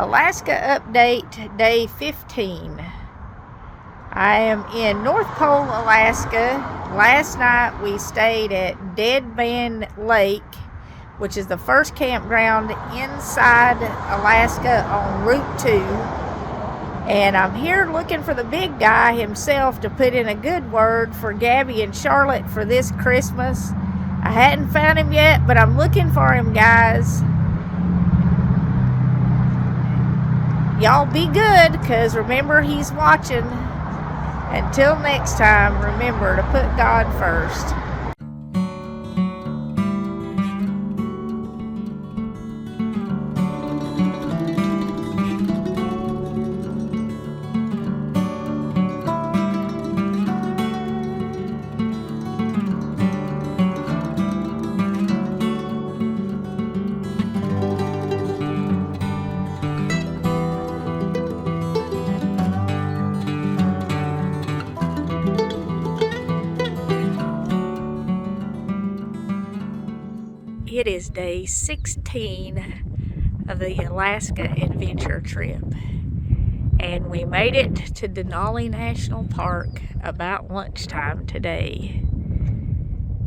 Alaska update day 15. I am in North Pole, Alaska. Last night we stayed at Deadman Lake, which is the first campground inside Alaska on Route 2. And I'm here looking for the big guy himself to put in a good word for Gabby and Charlotte for this Christmas. I hadn't found him yet, but I'm looking for him, guys. Y'all be good, because remember, he's watching. Until next time, remember to put God first. It is day 16 of the Alaska adventure trip, and we made it to Denali National Park about lunchtime today.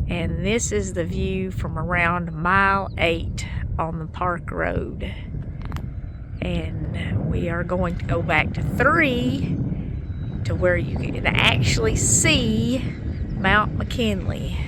And this is the view from around mile 8 on the park road. And we are going to go back to 3 to where you can actually see Mount Mckenley.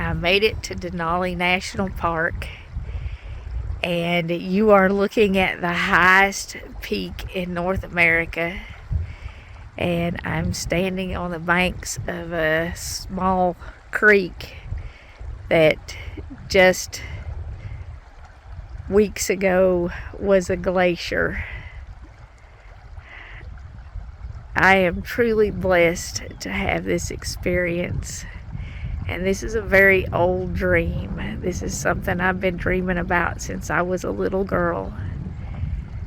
I made it to Denali National Park, and you are looking at the highest peak in North America. And I'm standing on the banks of a small creek that just weeks ago was a glacier. I am truly blessed to have this experience. And this is a very old dream. This is something I've been dreaming about since I was a little girl.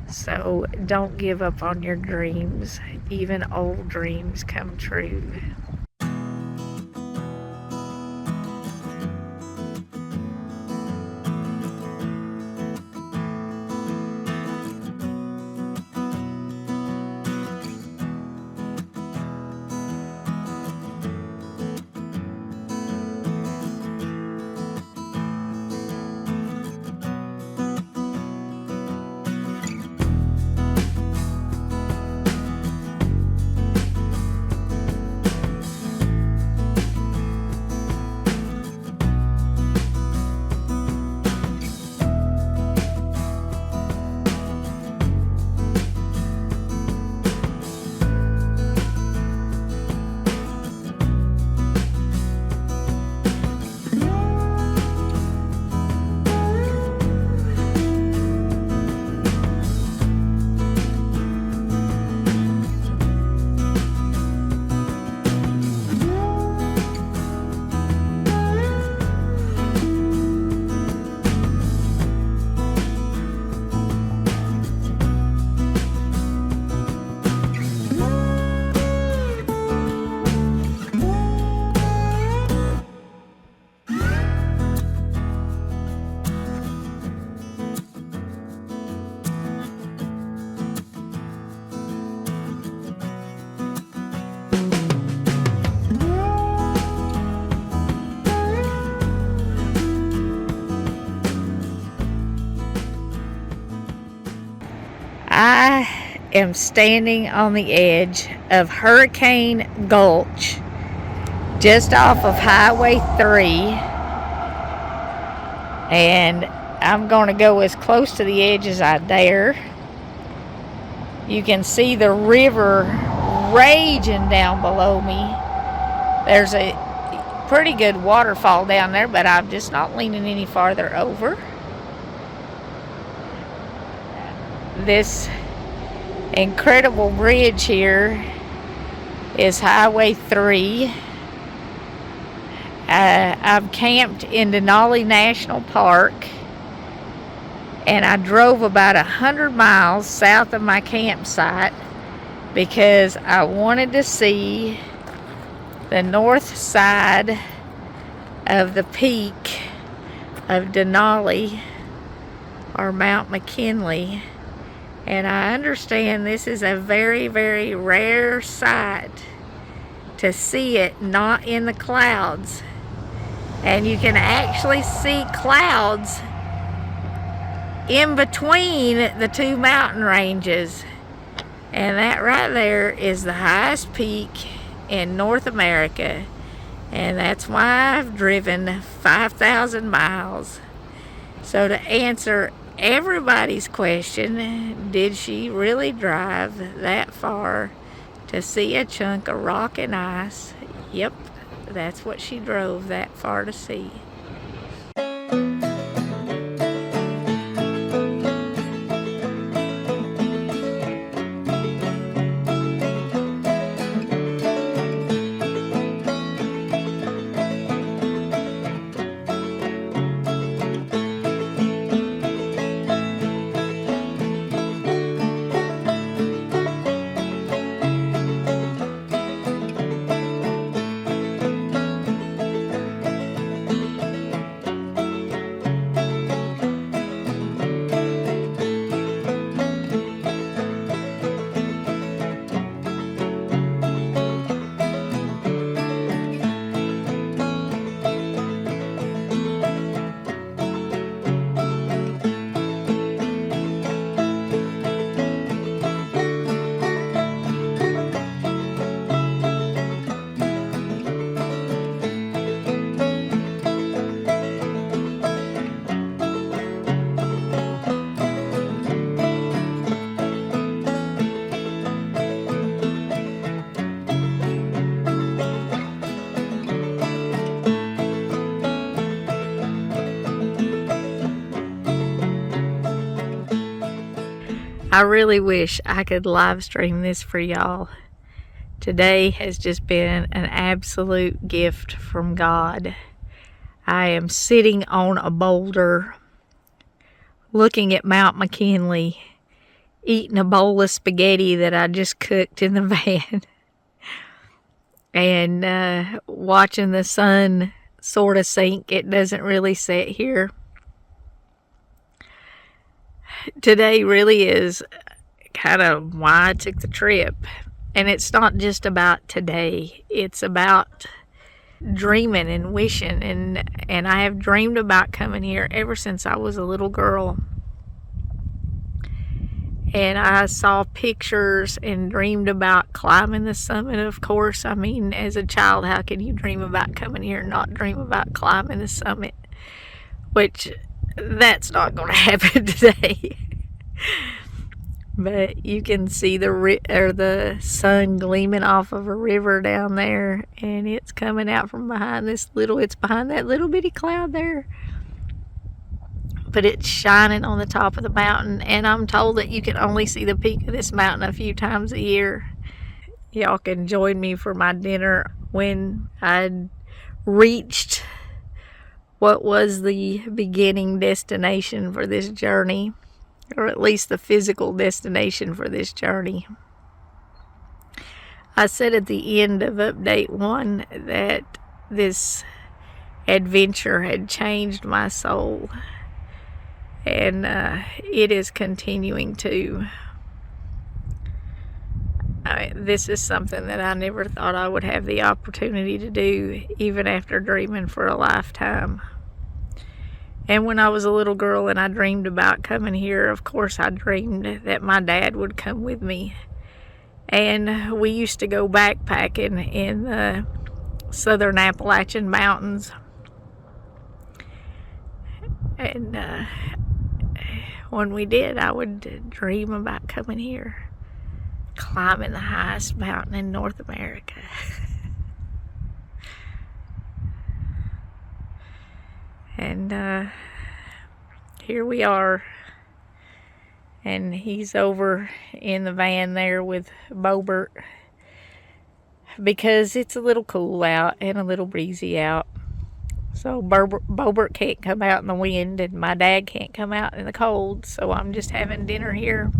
So don't give up on your dreams. Even old dreams come true. I am standing on the edge of Hurricane Gulch, just off of Highway 3, and I'm going to go as close to the edge as I dare. You can see the river raging down below me. There's a pretty good waterfall down there, but I'm just not leaning any farther over. This incredible bridge here is Highway 3. I've camped in Denali National Park, and I drove about 100 miles south of my campsite because I wanted to see the north side of the peak of Denali, or Mount Mckenley. And I understand this is a very, very rare sight to see it not in the clouds. And you can actually see clouds in between the two mountain ranges. And that right there is the highest peak in North America. And that's why I've driven 5,000 miles. So to answer everybody's question, did she really drive that far to see a chunk of rock and ice? Yep, that's what she drove that far to see. I really wish I could live stream this for y'all. Today has just been an absolute gift from God. I am sitting on a boulder looking at Mount Mckenley, eating a bowl of spaghetti that I just cooked in the van, and watching the sun sort of sink. It doesn't really set here. Today really is kind of why I took the trip. And it's not just about today. It's about dreaming and wishing. And I have dreamed about coming here ever since I was a little girl. And I saw pictures and dreamed about climbing the summit, of course. I mean, as a child, how can you dream about coming here and not dream about climbing the summit? Which, that's not going to happen today. But you can see the sun gleaming off of a river down there, and it's coming out from behind it's behind that little bitty cloud there. But it's shining on the top of the mountain, and I'm told that you can only see the peak of this mountain a few times a year. Y'all can join me for my dinner when I reached what was the beginning destination for this journey, or at least the physical destination for this journey. I said at the end of update 1 that this adventure had changed my soul. And it is continuing to. This is something that I never thought I would have the opportunity to do, even after dreaming for a lifetime. And when I was a little girl and I dreamed about coming here, of course I dreamed that my dad would come with me. And we used to go backpacking in the southern Appalachian Mountains. And when we did, I would dream about coming here, climbing the highest mountain in North America. And here we are, and he's over in the van there with Bobert, because it's a little cool out and a little breezy out. So Bobert can't come out in the wind, and my dad can't come out in the cold. So I'm just having dinner here,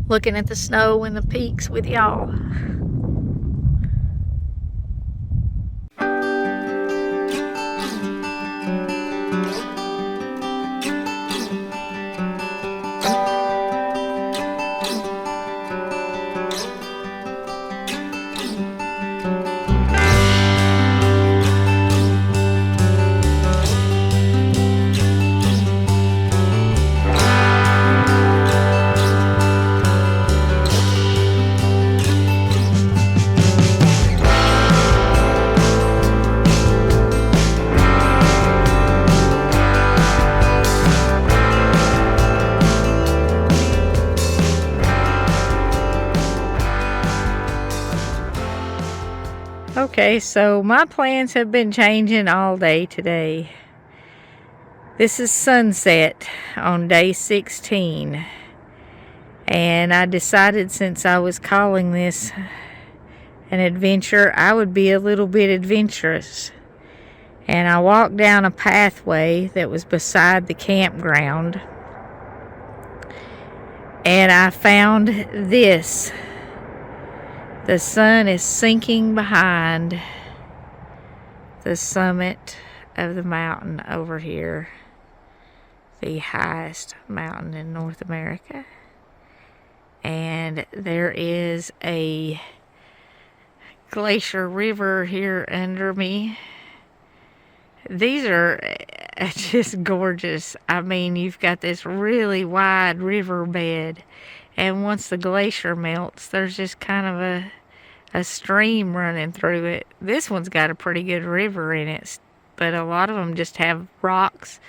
looking at the snow and the peaks with y'all. Okay, so my plans have been changing all day today. This is sunset on day 16. And I decided, since I was calling this an adventure, I would be a little bit adventurous. And I walked down a pathway that was beside the campground. And I found this. The sun is sinking behind the summit of the mountain over here, the highest mountain in North America. And there is a glacier river here under me. These are just gorgeous. I mean, you've got this really wide riverbed, and once the glacier melts, there's just kind of a stream running through it. This one's got a pretty good river in it, but a lot of them just have rocks,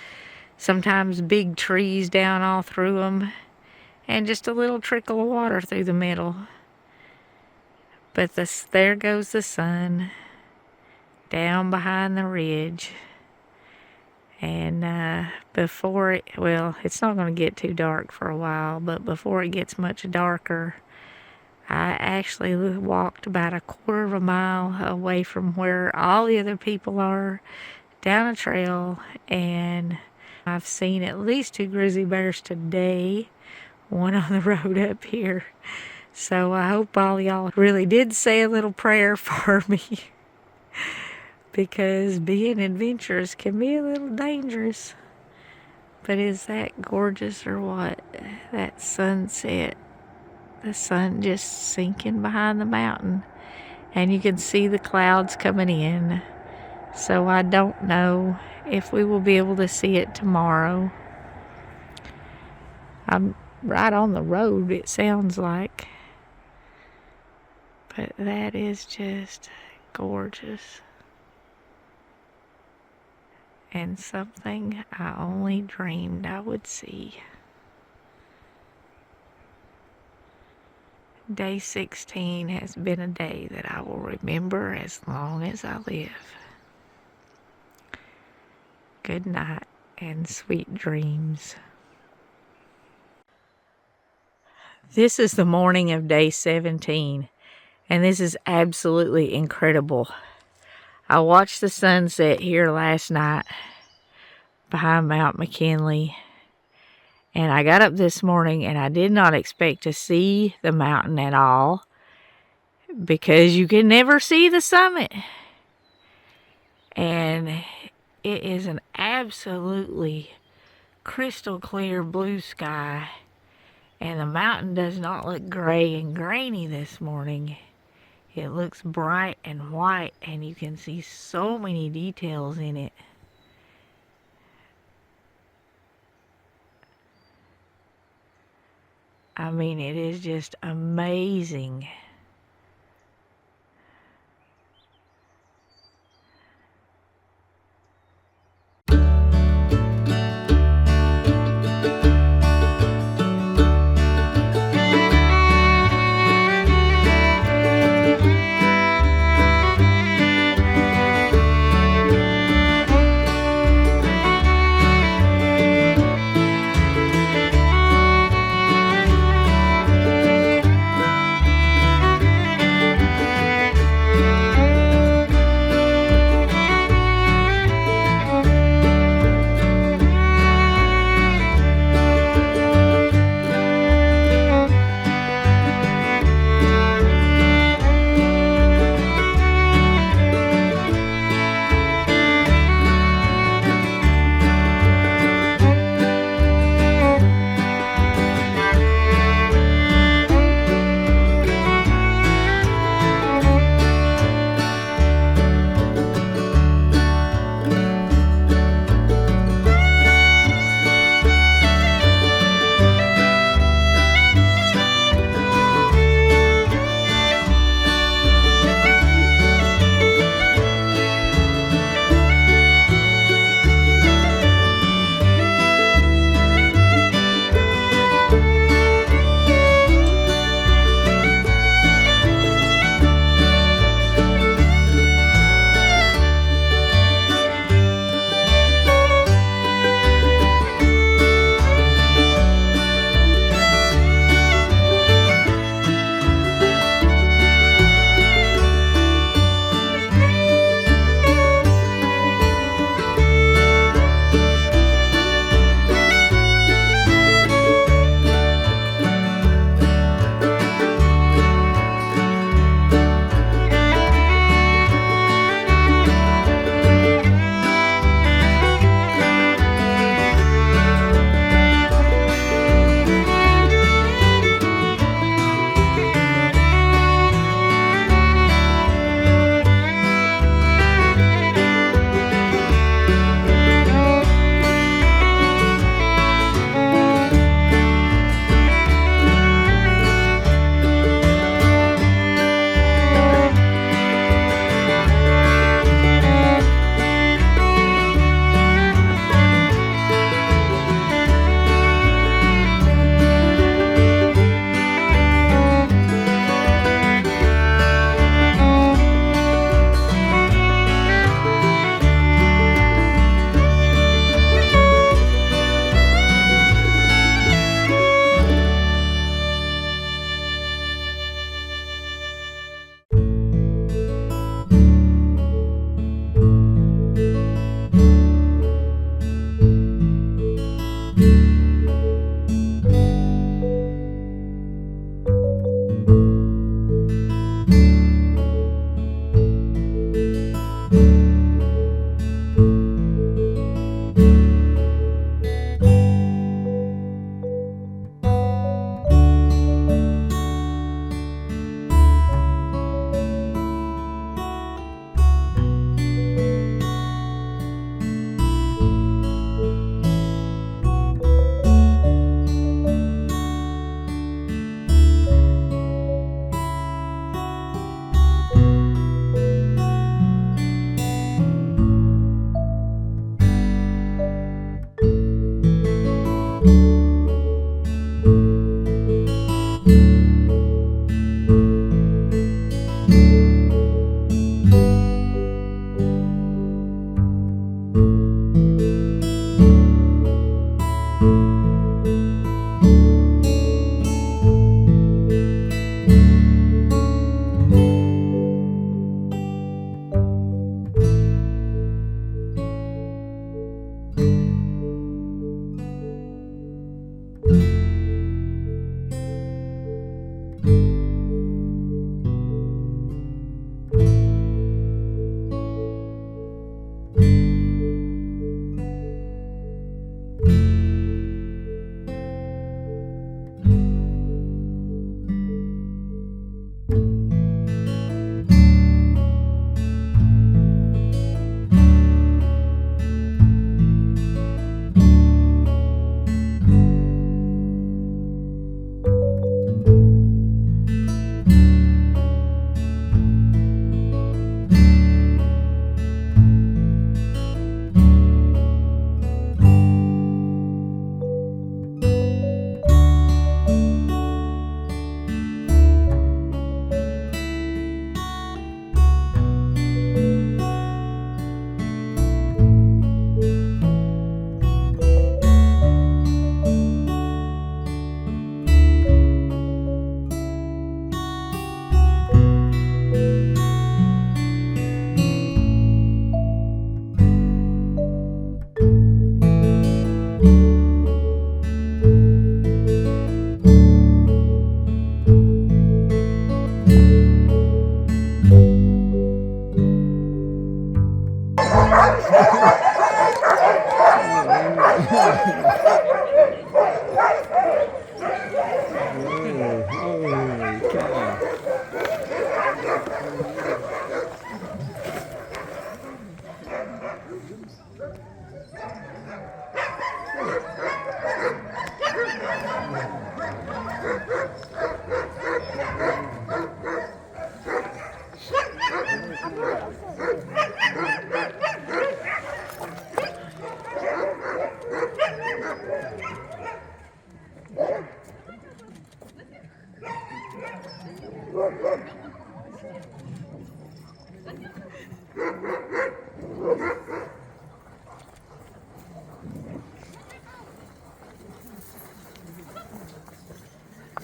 sometimes big trees down all through them, and just a little trickle of water through the middle. But there goes the sun down behind the ridge. And before it, well, it's not going to get too dark for a while, but before it gets much darker, I actually walked about a quarter of a mile away from where all the other people are, down a trail, and I've seen at least 2 grizzly bears today, one on the road up here. So I hope all y'all really did say a little prayer for me, because being adventurous can be a little dangerous. But is that gorgeous or what? That sunset. The sun just sinking behind the mountain, and you can see the clouds coming in. So I don't know if we will be able to see it tomorrow. I'm right on the road, it sounds like. But that is just gorgeous. And something I only dreamed I would see. Day 16 has been a day that I will remember as long as I live. Good night and sweet dreams. This is the morning of day 17, and this is absolutely incredible. I watched the sunset here last night behind Mount Mckenley, and I got up this morning and I did not expect to see the mountain at all, because you can never see the summit. And it is an absolutely crystal clear blue sky, and the mountain does not look gray and grainy this morning. It looks bright and white, and you can see so many details in it. I mean, it is just amazing.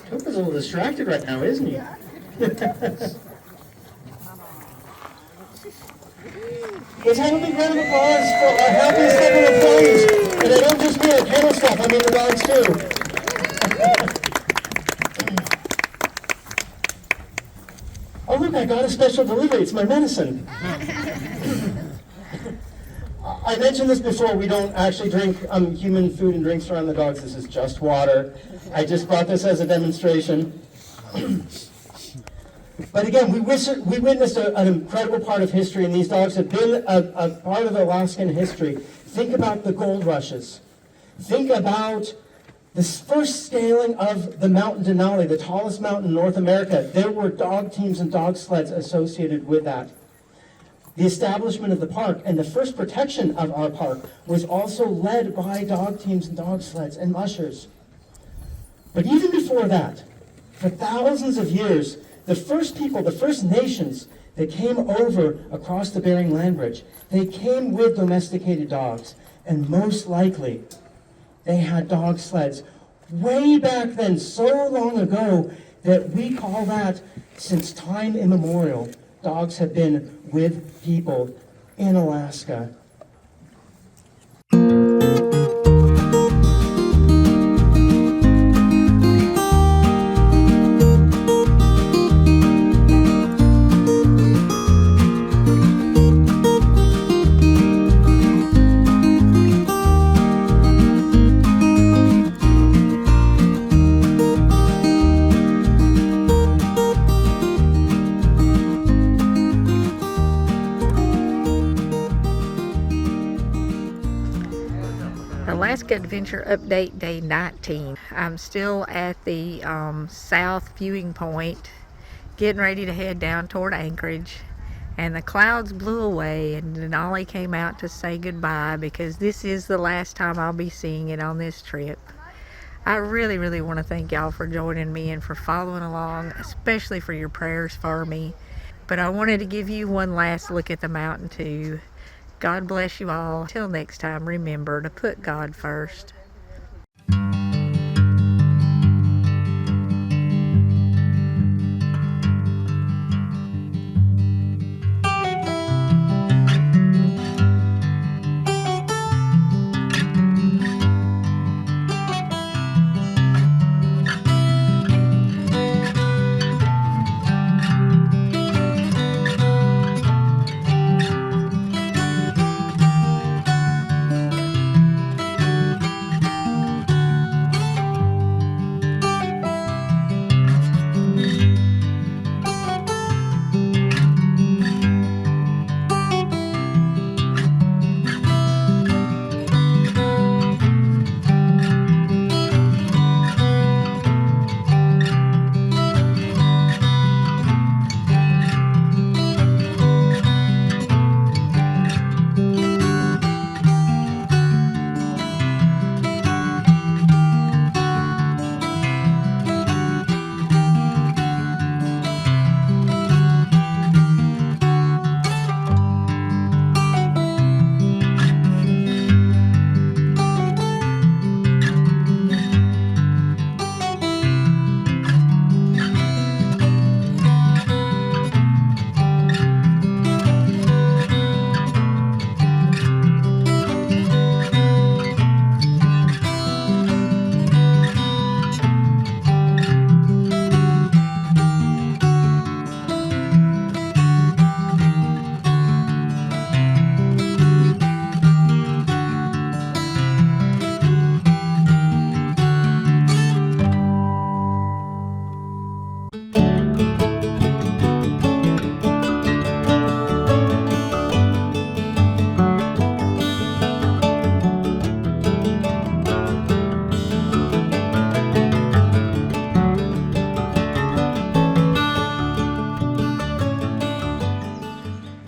Coop is a little distracted right now, isn't he? Let's have a big round of applause for our happiest ever employees. And I don't just mean our kennel stuff, I mean the dogs too. Oh look, I got a special delivery. It's my medicine. I mentioned this before, we don't actually drink human food and drinks around the dogs. This is just water. I just brought this as a demonstration. But again, we witnessed an incredible part of history, and these dogs have been a part of Alaskan history. Think about the gold rushes. Think about the first scaling of the mountain Denali, the tallest mountain in North America. There were dog teams and dog sleds associated with that. The establishment of the park and the first protection of our park was also led by dog teams and dog sleds and mushers. But even before that, for thousands of years, the first people, the first nations that came over across the Bering Land Bridge, they came with domesticated dogs, and most likely they had dog sleds way back then, so long ago that we call that, since time immemorial, dogs have been with people in Alaska. Alaska Adventure Update Day 19. I'm still at the south viewing point, getting ready to head down toward Anchorage, and the clouds blew away and Denali came out to say goodbye because this is the last time I'll be seeing it on this trip. I really want to thank y'all for joining me and for following along, especially for your prayers for me. But I wanted to give you one last look at the mountain too. God bless you all. Till next time, remember to put God first.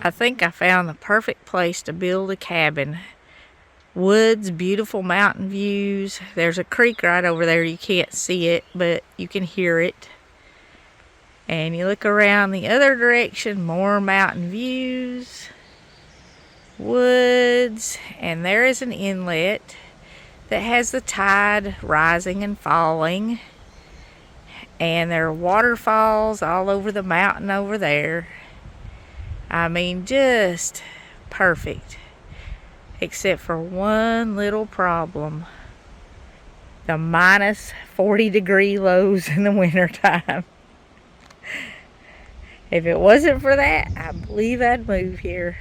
I think I found the perfect place to build a cabin. Woods, beautiful mountain views. There's a creek right over there. You can't see it, but you can hear it. And you look around the other direction, more mountain views, woods, and there is an inlet that has the tide rising and falling. And there are waterfalls all over the mountain over there. I mean, just perfect. Except for one little problem. The minus 40-degree lows in the wintertime. If it wasn't for that, I believe I'd move here.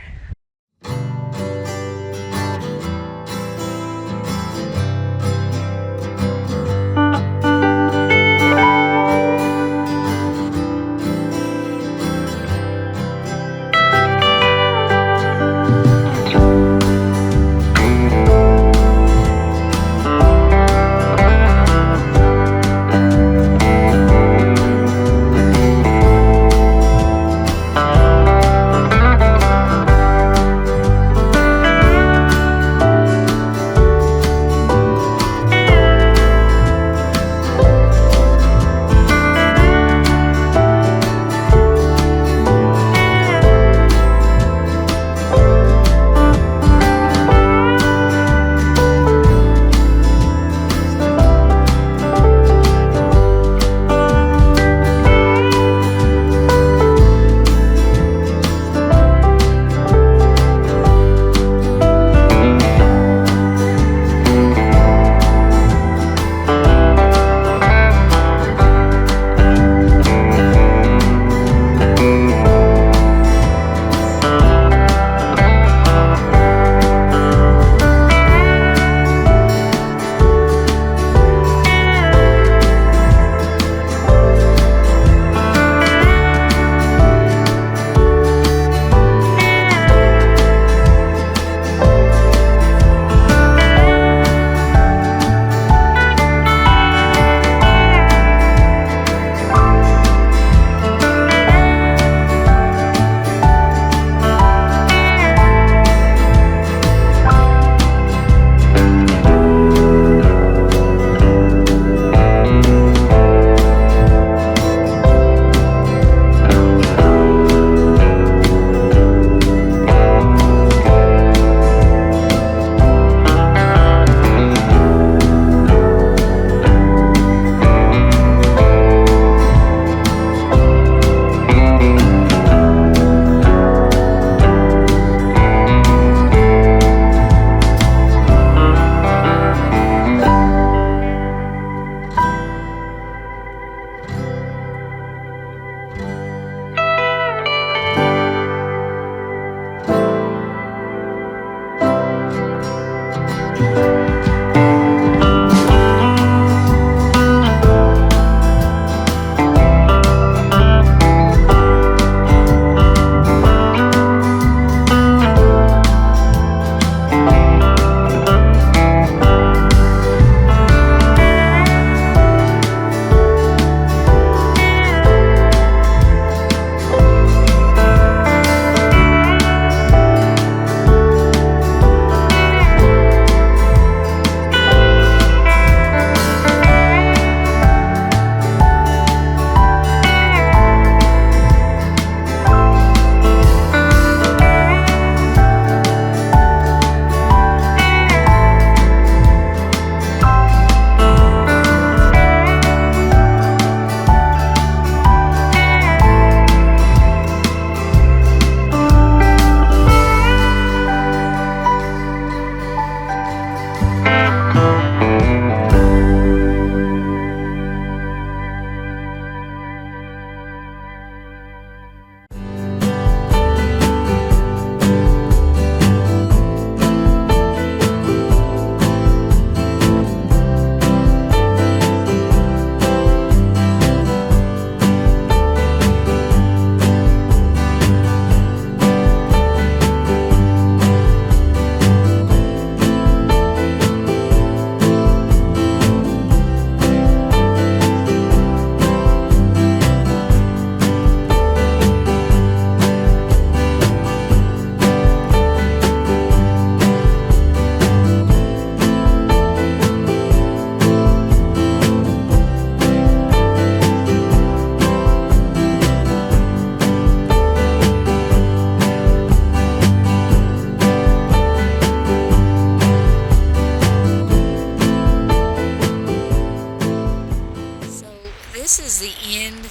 This is the end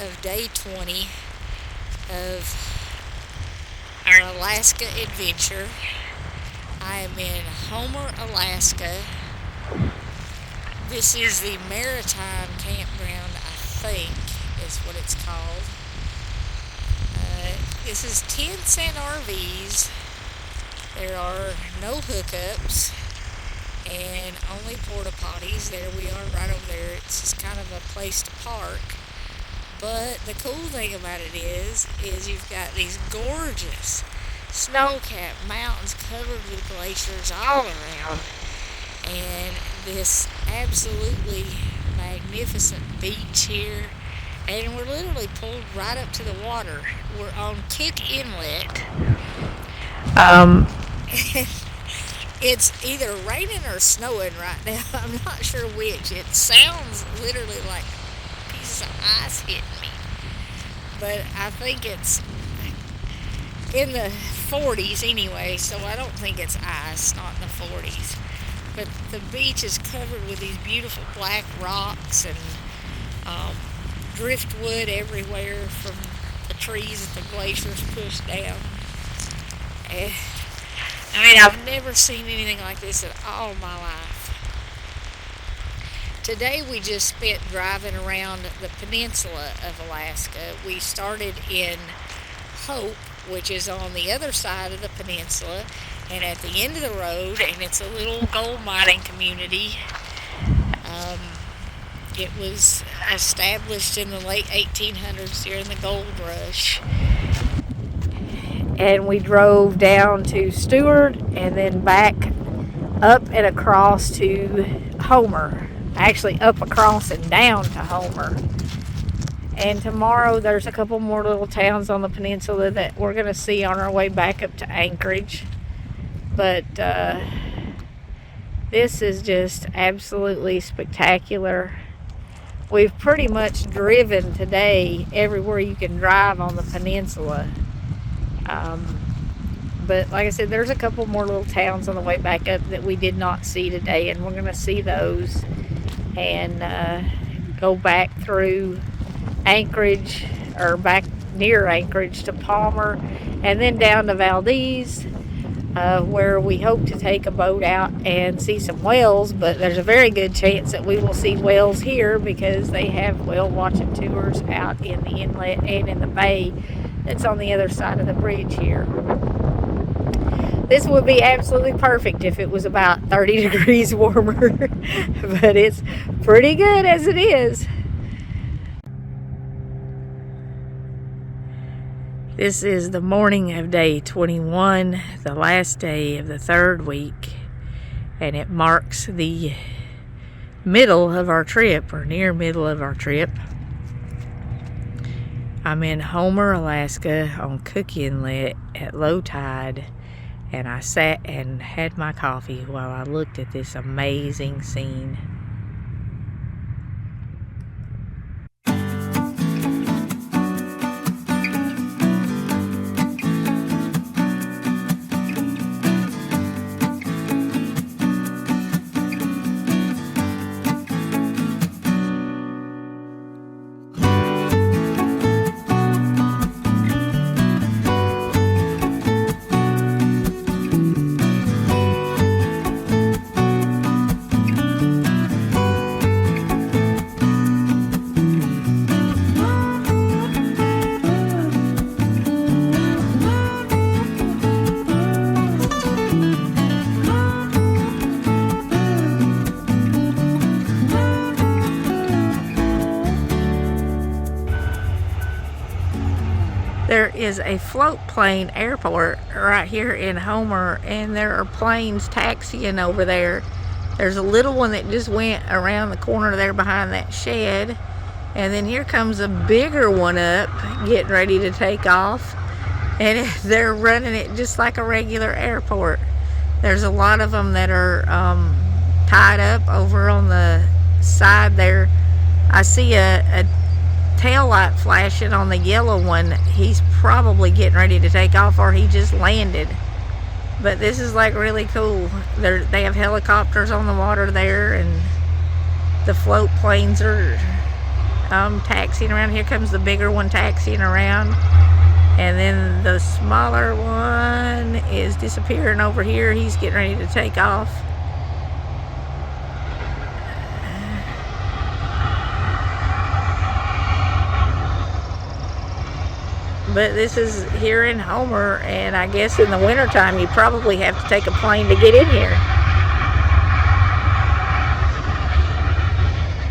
of day 20 of our Alaska adventure. I am in Homer, Alaska. This is the Maritime Campground, I think is what it's called. This is 10-cent RVs. There are no hookups and only porta potties. There we are right over there. It's just kind of a place to park. But the cool thing about it is you've got these gorgeous snow-capped mountains covered with glaciers all around, and this absolutely magnificent beach here. And we're literally pulled right up to the water. We're on Cook Inlet. It's either raining or snowing right now. I'm not sure which. It sounds literally like pieces of ice hitting me. But I think it's in the 40s anyway, so I don't think it's ice, not in the 40s. But the beach is covered with these beautiful black rocks and driftwood everywhere from the trees that the glaciers pushed down. And, I've never seen anything like this in all my life. Today we just spent driving around the peninsula of Alaska. We started in Hope, which is on the other side of the peninsula, and at the end of the road, and it's a little gold mining community. It was established in the late 1800s during the gold rush. And we drove down to Stewart and then back up and across to Homer. Actually, up across and down to Homer. And tomorrow there's a couple more little towns on the peninsula that we're going to see on our way back up to Anchorage. But this is just absolutely spectacular. We've pretty much driven today everywhere you can drive on the peninsula. But like I said, there's a couple more little towns on the way back up that we did not see today, and we're going to see those and go back through Anchorage, or back near Anchorage to Palmer, and then down to Valdez, where we hope to take a boat out and see some whales. But there's a very good chance that we will see whales here because they have whale watching tours out in the inlet and in the bay that's on the other side of the bridge here. This would be absolutely perfect if it was about 30 degrees warmer, but it's pretty good as it is. This is the morning of day 21, the last day of the third week, and it marks the middle of our trip, or near middle of our trip. I'm in Homer, Alaska on Cook Inlet at low tide, and I sat and had my coffee while I looked at this amazing scene. There is a float plane airport right here in Homer, and there are planes taxiing over there. There's a little one that just went around the corner there behind that shed, and then here comes a bigger one up getting ready to take off, and they're running it just like a regular airport. There's a lot of them that are tied up over on the side there. I see a tail light flashing on the yellow one. He's probably getting ready to take off, or he just landed. But this is like really cool. They have helicopters on the water there, and the float planes are taxiing around. Here comes the bigger one taxiing around. And then the smaller one is disappearing over here. He's getting ready to take off. But this is here in Homer, and I guess in the wintertime you probably have to take a plane to get in here.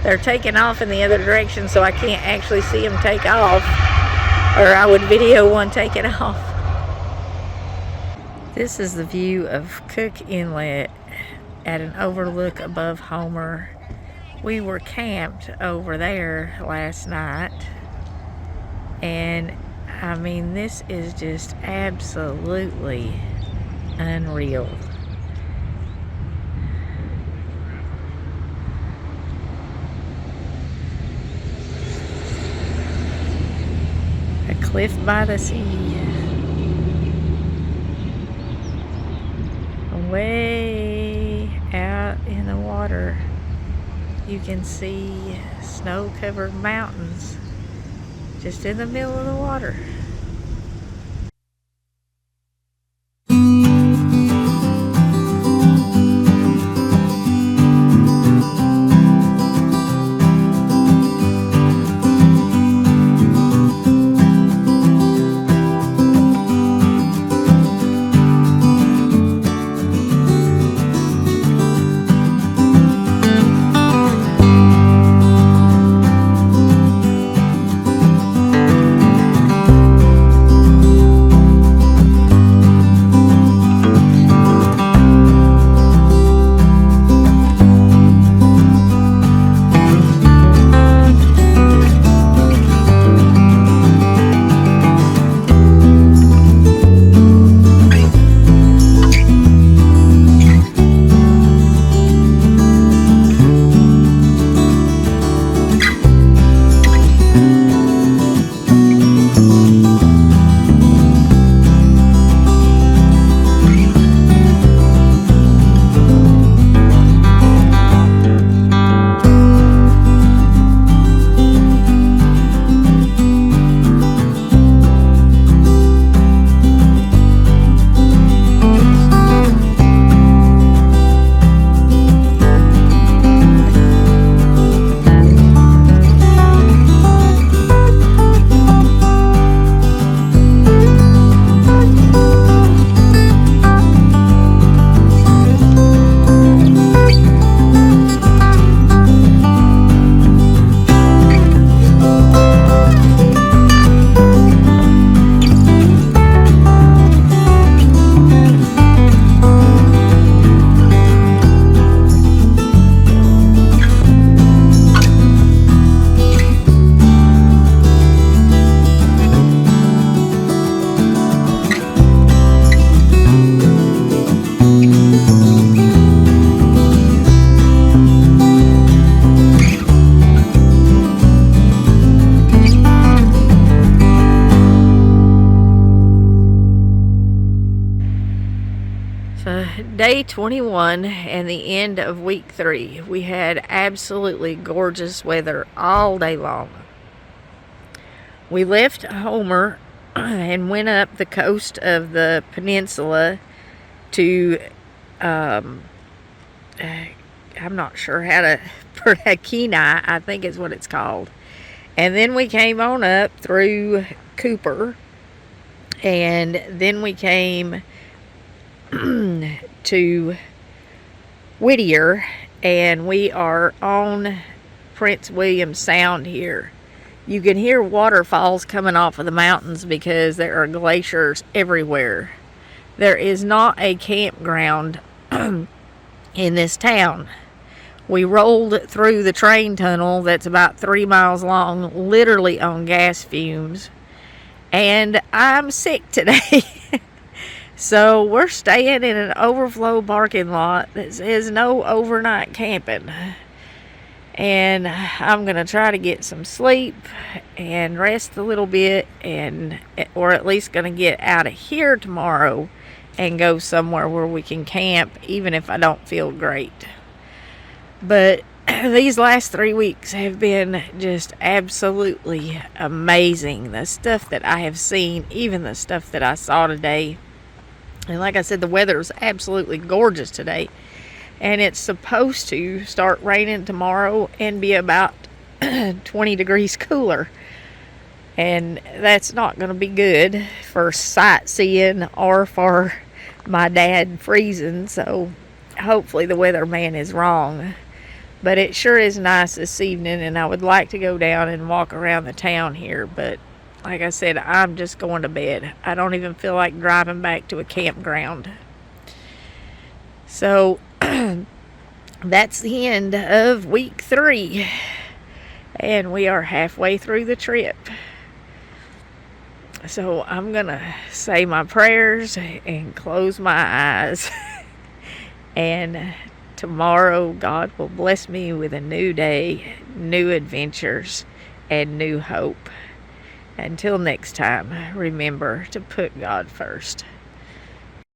They're taking off in the other direction, so I can't actually see them take off, or I would video one taking off. This is the view of Cook Inlet at an overlook above Homer. We were camped over there last night, and I mean, this is just absolutely unreal. A cliff by the sea. Way out in the water, you can see snow-covered mountains just in the middle of the water. Day 21 and the end of week 3. We had absolutely gorgeous weather all day long. We left Homer and went up the coast of the peninsula to, I'm not sure how to, Kenai, I think is what it's called. And then we came on up through Cooper, and then we came to Whittier, and we are on Prince William Sound here. You can hear waterfalls coming off of the mountains because there are glaciers everywhere. There is not a campground in this town. We rolled through the train tunnel that's about 3 miles long, literally on gas fumes, and I'm sick today. So we're staying in an overflow parking lot that says no overnight camping. And I'm going to try to get some sleep and rest a little bit, or at least going to get out of here tomorrow and go somewhere where we can camp, even if I don't feel great. But these last 3 weeks have been just absolutely amazing. The stuff that I have seen, even the stuff that I saw today. And like I said, the weather is absolutely gorgeous today. And it's supposed to start raining tomorrow and be about 20 degrees cooler. And that's not going to be good for sightseeing or for my dad freezing. So hopefully the weatherman is wrong. But it sure is nice this evening, and I would like to go down and walk around the town here. But like I said, I'm just going to bed. I don't even feel like driving back to a campground. So that's the end of week 3. And we are halfway through the trip. So I'm going to say my prayers and close my eyes. And tomorrow, God will bless me with a new day, new adventures, and new hope. Until next time, remember to put God first.